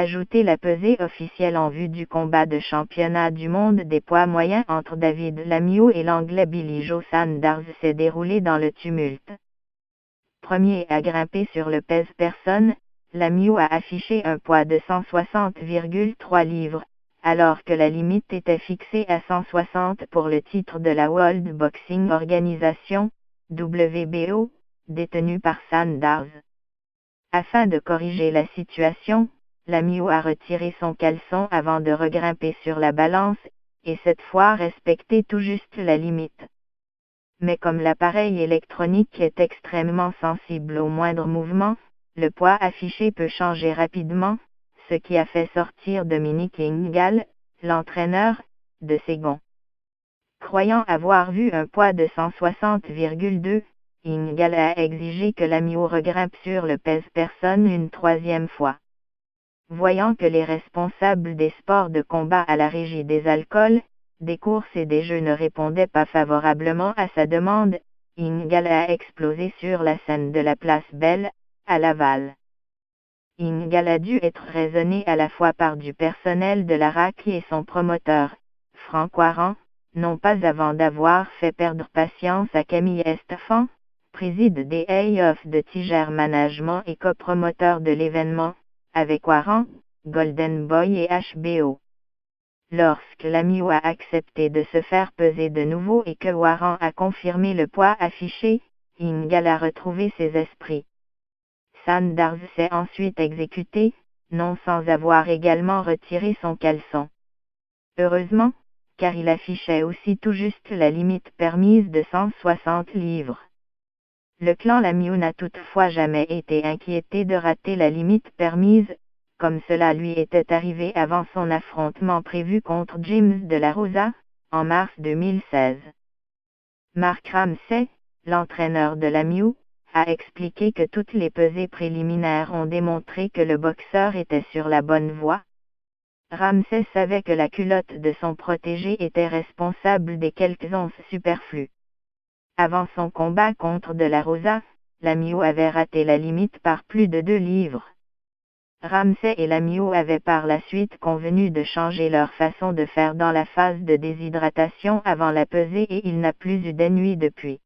Ajoutez la pesée officielle en vue du combat de championnat du monde des poids moyens entre David Lemieux et l'Anglais Billy Joe Saunders s'est déroulé dans le tumulte. Premier à grimper sur le pèse-personne, Lemieux a affiché un poids de 160,3 livres, alors que la limite était fixée à 160 pour le titre de la World Boxing Organization, WBO, détenu par Saunders. Afin de corriger la situation, Lemieux a retiré son caleçon avant de regrimper sur la balance, et cette fois respecté tout juste la limite. Mais comme l'appareil électronique est extrêmement sensible au moindre mouvement, le poids affiché peut changer rapidement, ce qui a fait sortir Dominique Ingal, l'entraîneur, de ses gonds. Croyant avoir vu un poids de 160,2, Ingal a exigé que Lemieux regrimpe sur le pèse-personne une troisième fois. Voyant que les responsables des sports de combat à la régie des alcools, des courses et des jeux ne répondaient pas favorablement à sa demande, Ingal a explosé sur la scène de la place Belle, à Laval. Ingal a dû être raisonné à la fois par du personnel de la RAC et son promoteur, Franck Warren, non pas avant d'avoir fait perdre patience à Camille Estefan, préside des Hay-Off de Tiger Management et copromoteur de l'événement, avec Warren, Golden Boy et HBO. Lorsque Lemieux a accepté de se faire peser de nouveau et que Warren a confirmé le poids affiché, Ingal a retrouvé ses esprits. Saunders s'est ensuite exécuté, non sans avoir également retiré son caleçon. Heureusement, car il affichait aussi tout juste la limite permise de 160 livres. Le clan Lemieux n'a toutefois jamais été inquiété de rater la limite permise, comme cela lui était arrivé avant son affrontement prévu contre James de la Rosa, en mars 2016. Mark Ramsey, l'entraîneur de Lemieux, a expliqué que toutes les pesées préliminaires ont démontré que le boxeur était sur la bonne voie. Ramsey savait que la culotte de son protégé était responsable des quelques onces superflues. Avant son combat contre De La Rosa, Lemieux avait raté la limite par plus de 2 livres. Ramsey et Lemieux avaient par la suite convenu de changer leur façon de faire dans la phase de déshydratation avant la pesée et il n'a plus eu d'ennui depuis.